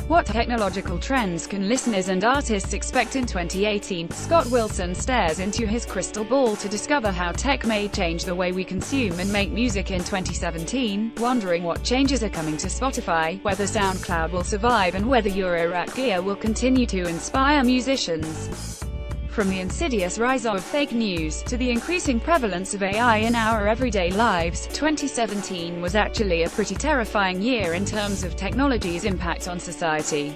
What technological trends can listeners and artists expect in 2018? Scott Wilson stares into his crystal ball to discover how tech may change the way we consume and make music in 2017, wondering what changes are coming to Spotify, whether SoundCloud will survive, and whether Euro-Rack gear will continue to inspire musicians. From the insidious rise of fake news, to the increasing prevalence of AI in our everyday lives, 2017 was actually a pretty terrifying year in terms of technology's impact on society.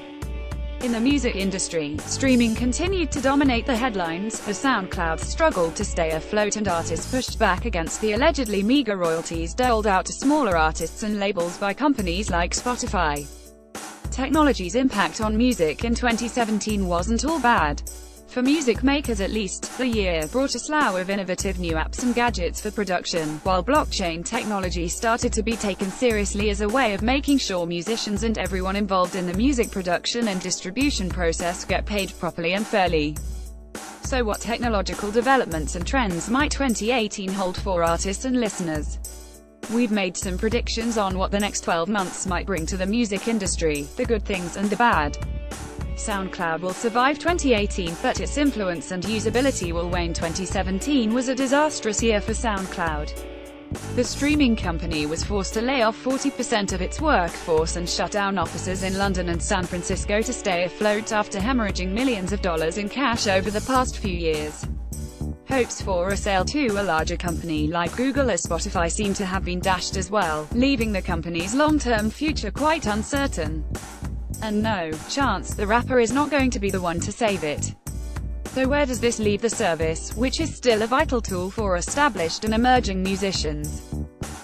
In the music industry, streaming continued to dominate the headlines, as SoundCloud struggled to stay afloat and artists pushed back against the allegedly meager royalties doled out to smaller artists and labels by companies like Spotify. Technology's impact on music in 2017 wasn't all bad. For music makers at least, the year brought a slew of innovative new apps and gadgets for production, while blockchain technology started to be taken seriously as a way of making sure musicians and everyone involved in the music production and distribution process get paid properly and fairly. So what technological developments and trends might 2018 hold for artists and listeners? We've made some predictions on what the next 12 months might bring to the music industry, the good things and the bad. SoundCloud will survive 2018, but its influence and usability will wane. 2017 was a disastrous year for SoundCloud. The streaming company was forced to lay off 40% of its workforce and shut down offices in London and San Francisco to stay afloat after hemorrhaging millions of dollars in cash over the past few years. Hopes for a sale to a larger company like Google or Spotify seem to have been dashed as well, leaving the company's long-term future quite uncertain. And no chance the rapper is not going to be the one to save it. So where does this leave the service, which is still a vital tool for established and emerging musicians?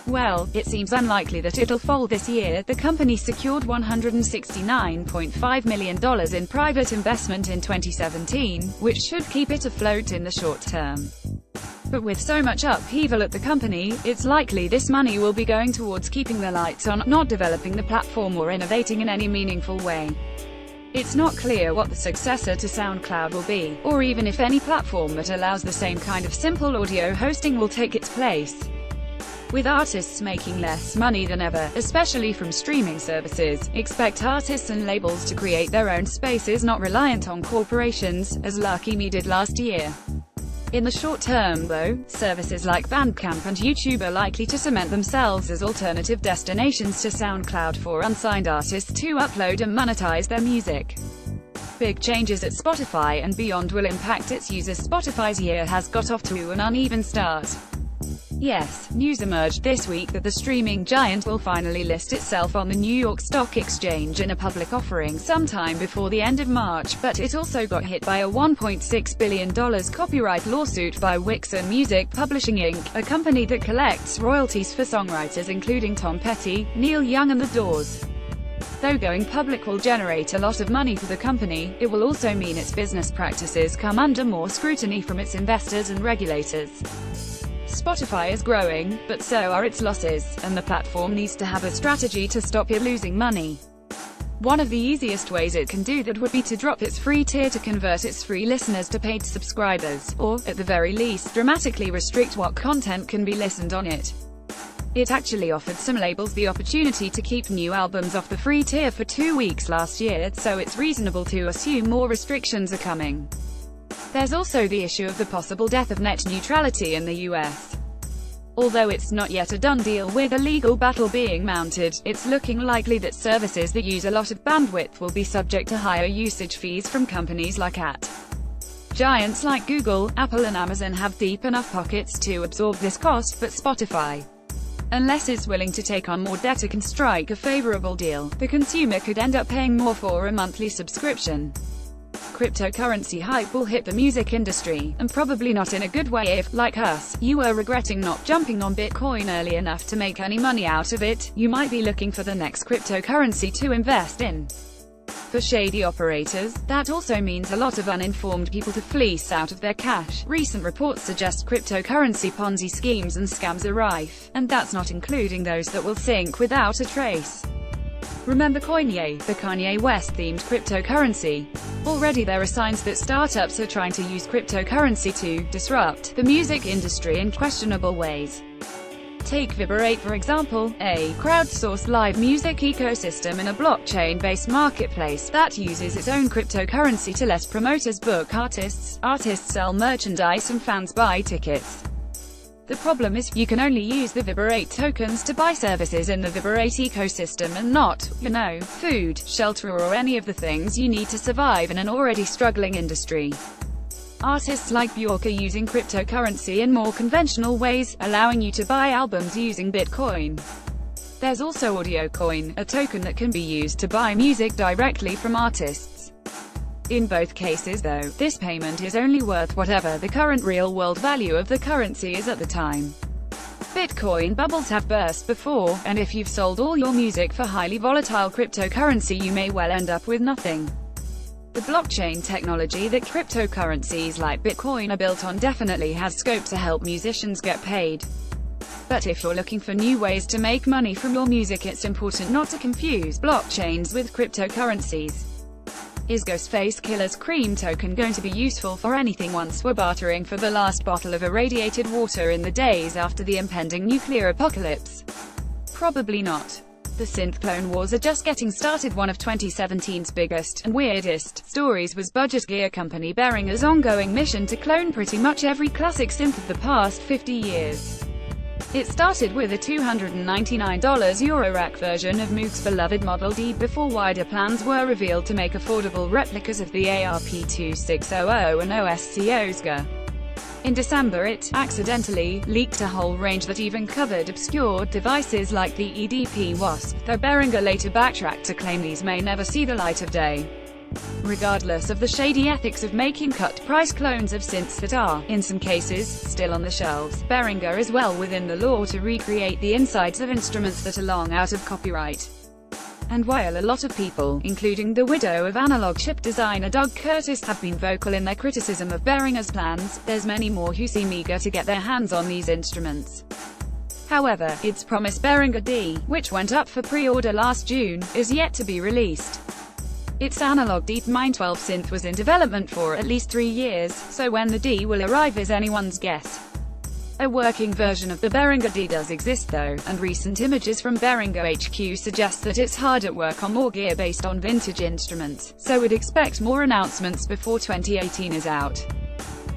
Well, it seems unlikely that it'll fold this year. The company secured $169.5 million in private investment in 2017, which should keep it afloat in the short term. But with so much upheaval at the company, it's likely this money will be going towards keeping the lights on, not developing the platform or innovating in any meaningful way. It's not clear what the successor to SoundCloud will be, or even if any platform that allows the same kind of simple audio hosting will take its place. With artists making less money than ever, especially from streaming services, expect artists and labels to create their own spaces not reliant on corporations, as Lucky Me did last year. In the short term, though, services like Bandcamp and YouTube are likely to cement themselves as alternative destinations to SoundCloud for unsigned artists to upload and monetize their music. Big changes at Spotify and beyond will impact its users. Spotify's year has got off to an uneven start. Yes, news emerged this week that the streaming giant will finally list itself on the New York Stock Exchange in a public offering sometime before the end of March, but it also got hit by a $1.6 billion copyright lawsuit by Wixon Music Publishing Inc., a company that collects royalties for songwriters including Tom Petty, Neil Young and The Doors. Though going public will generate a lot of money for the company, it will also mean its business practices come under more scrutiny from its investors and regulators. Spotify is growing, but so are its losses, and the platform needs to have a strategy to stop it losing money. One of the easiest ways it can do that would be to drop its free tier to convert its free listeners to paid subscribers, or, at the very least, dramatically restrict what content can be listened on it. It actually offered some labels the opportunity to keep new albums off the free tier for 2 weeks last year, so it's reasonable to assume more restrictions are coming. There's also the issue of the possible death of net neutrality in the US. Although it's not yet a done deal with a legal battle being mounted, it's looking likely that services that use a lot of bandwidth will be subject to higher usage fees from companies like AT. Giants like Google, Apple and Amazon have deep enough pockets to absorb this cost, but Spotify, unless it's willing to take on more debt or can strike a favorable deal, the consumer could end up paying more for a monthly subscription. Cryptocurrency hype will hit the music industry, and probably not in a good way if, like us, you were regretting not jumping on Bitcoin early enough to make any money out of it. You might be looking for the next cryptocurrency to invest in. For shady operators, that also means a lot of uninformed people to fleece out of their cash. Recent reports suggest cryptocurrency Ponzi schemes and scams are rife, and that's not including those that will sink without a trace. Remember Coinye, the Kanye West-themed cryptocurrency? Already there are signs that startups are trying to use cryptocurrency to disrupt the music industry in questionable ways. Take Vibrate for example, a crowdsourced live music ecosystem in a blockchain-based marketplace that uses its own cryptocurrency to let promoters book artists, sell merchandise and fans buy tickets. The problem is, you can only use the Vibrate tokens to buy services in the Vibrate ecosystem and not, food, shelter or any of the things you need to survive in an already struggling industry. Artists like Bjork are using cryptocurrency in more conventional ways, allowing you to buy albums using Bitcoin. There's also AudioCoin, a token that can be used to buy music directly from artists. In both cases though, this payment is only worth whatever the current real-world value of the currency is at the time. Bitcoin bubbles have burst before, and if you've sold all your music for highly volatile cryptocurrency you may well end up with nothing. The blockchain technology that cryptocurrencies like Bitcoin are built on definitely has scope to help musicians get paid. But if you're looking for new ways to make money from your music, it's important not to confuse blockchains with cryptocurrencies. Is Ghostface Killer's Cream token going to be useful for anything once we're bartering for the last bottle of irradiated water in the days after the impending nuclear apocalypse? Probably not. The synth clone wars are just getting started. One of 2017's biggest and weirdest stories was budget gear company Behringer's ongoing mission to clone pretty much every classic synth of the past 50 years. It started with a $299 Eurorack version of Moog's beloved Model D before wider plans were revealed to make affordable replicas of the ARP2600 and OSC Osga. In December it accidentally leaked a whole range that even covered obscure devices like the EDP Wasp, though Behringer later backtracked to claim these may never see the light of day. Regardless of the shady ethics of making cut-price clones of synths that are, in some cases, still on the shelves, Behringer is well within the law to recreate the insides of instruments that are long out of copyright. And while a lot of people, including the widow of analog chip designer Doug Curtis, have been vocal in their criticism of Behringer's plans, there's many more who seem eager to get their hands on these instruments. However, its promised Behringer D, which went up for pre-order last June, is yet to be released. Its analog DeepMind 12 synth was in development for at least 3 years, so when the D will arrive is anyone's guess. A working version of the Behringer D does exist though, and recent images from Behringer HQ suggest that it's hard at work on more gear based on vintage instruments, so we'd expect more announcements before 2018 is out.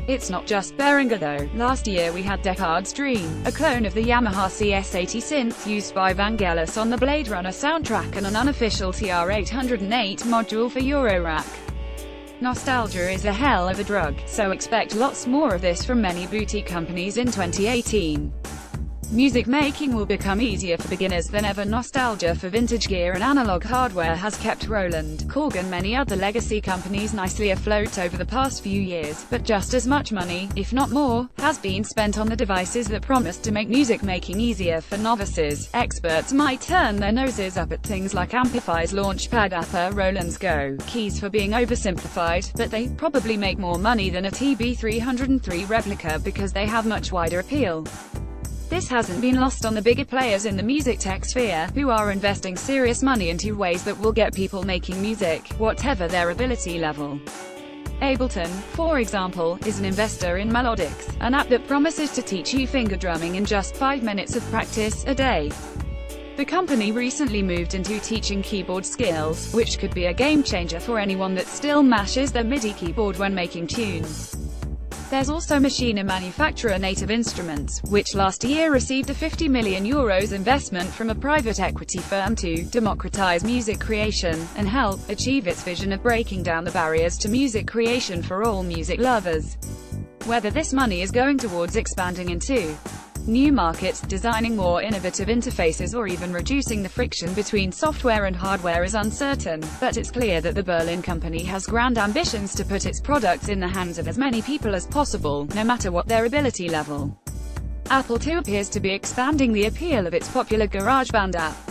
It's not just Behringer though. Last year we had Deckard's Dream, a clone of the Yamaha CS80 synth used by Vangelis on the Blade Runner soundtrack and an unofficial TR-808 module for Eurorack. Nostalgia is a hell of a drug, so expect lots more of this from many boutique companies in 2018. Music making will become easier for beginners than ever. Nostalgia for vintage gear and analog hardware has kept Roland, Korg and many other legacy companies nicely afloat over the past few years, but just as much money, if not more, has been spent on the devices that promise to make music making easier for novices. Experts might turn their noses up at things like Amplify's Launchpad Upper, Roland's Go keys for being oversimplified, but they probably make more money than a TB303 replica because they have much wider appeal. This hasn't been lost on the bigger players in the music tech sphere, who are investing serious money into ways that will get people making music, whatever their ability level. Ableton, for example, is an investor in Melodics, an app that promises to teach you finger drumming in just 5 minutes of practice a day. The company recently moved into teaching keyboard skills, which could be a game changer for anyone that still mashes their MIDI keyboard when making tunes. There's also Machina manufacturer Native Instruments, which last year received a €50 million investment from a private equity firm to democratize music creation and help achieve its vision of breaking down the barriers to music creation for all music lovers. Whether this money is going towards expanding into new markets, designing more innovative interfaces or even reducing the friction between software and hardware is uncertain, but it's clear that the Berlin company has grand ambitions to put its products in the hands of as many people as possible, no matter what their ability level. Apple too appears to be expanding the appeal of its popular GarageBand app.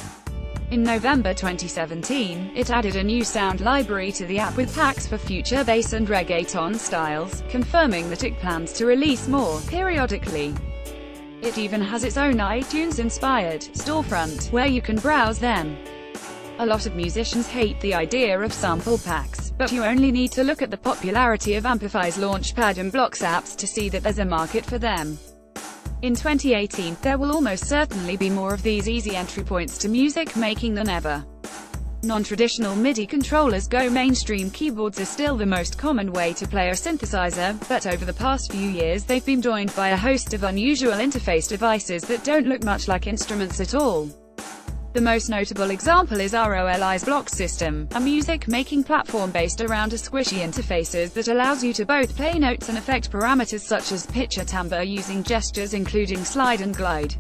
In November 2017, it added a new sound library to the app with packs for future bass and reggaeton styles, confirming that it plans to release more periodically. It even has its own iTunes-inspired storefront, where you can browse them. A lot of musicians hate the idea of sample packs, but you only need to look at the popularity of Amplify's Launchpad and Blocks apps to see that there's a market for them. In 2018, there will almost certainly be more of these easy entry points to music making than ever. Non-traditional MIDI controllers go mainstream. Keyboards are still the most common way to play a synthesizer, but over the past few years they've been joined by a host of unusual interface devices that don't look much like instruments at all. The most notable example is ROLI's Block system, a music-making platform based around a squishy interfaces that allows you to both play notes and affect parameters such as pitch or timbre using gestures including slide and glide.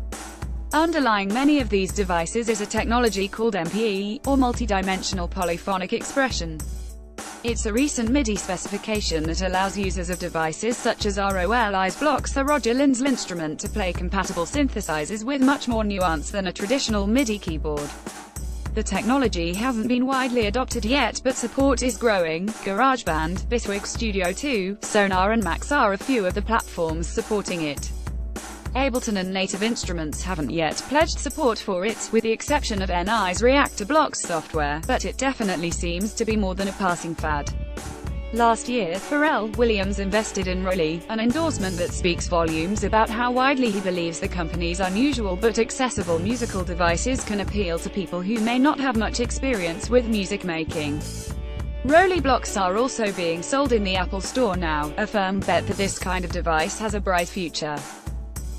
Underlying many of these devices is a technology called MPE, or multidimensional polyphonic expression. It's a recent MIDI specification that allows users of devices such as ROLI's Blocks or Roger Lin's instrument to play compatible synthesizers with much more nuance than a traditional MIDI keyboard. The technology hasn't been widely adopted yet, but support is growing. GarageBand, Bitwig Studio 2, Sonar and Max are a few of the platforms supporting it. Ableton and Native Instruments haven't yet pledged support for it, with the exception of NI's Reactor Blocks software, but it definitely seems to be more than a passing fad. Last year, Pharrell Williams invested in ROLI, an endorsement that speaks volumes about how widely he believes the company's unusual but accessible musical devices can appeal to people who may not have much experience with music making. ROLI blocks are also being sold in the Apple Store now, a firm bet that this kind of device has a bright future.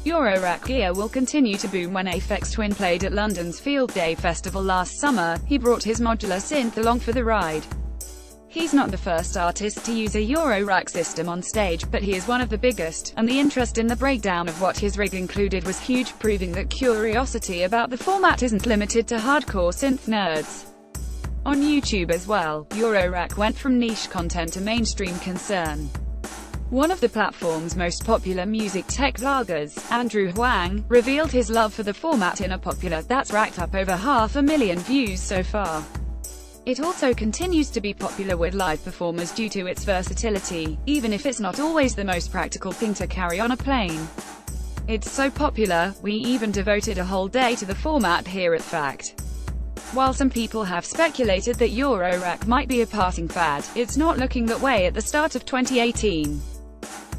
Eurorack gear will continue to boom. When Aphex Twin played at London's Field Day Festival last summer, he brought his modular synth along for the ride. He's not the first artist to use a Eurorack system on stage, but he is one of the biggest, and the interest in the breakdown of what his rig included was huge, proving that curiosity about the format isn't limited to hardcore synth nerds. On YouTube as well, Eurorack went from niche content to mainstream concern. One of the platform's most popular music tech vloggers, Andrew Huang, revealed his love for the format in a popular that's racked up over 500,000 views so far. It also continues to be popular with live performers due to its versatility, even if it's not always the most practical thing to carry on a plane. It's so popular, we even devoted a whole day to the format here at Fact. While some people have speculated that Eurorack might be a passing fad, it's not looking that way at the start of 2018.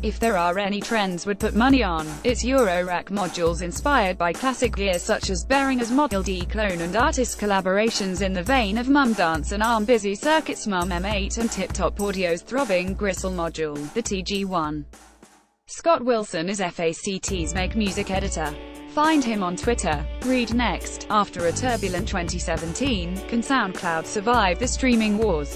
If there are any trends we'd put money on, it's Eurorack modules inspired by classic gear such as Behringer's Model D clone and artist collaborations in the vein of Mum Dance and Arm Busy Circuit's Mum M8 and Tip Top Audio's throbbing Gristle module, the TG1. Scott Wilson is FACT's Make Music editor. Find him on Twitter. Read next. After a turbulent 2017, can SoundCloud survive the streaming wars?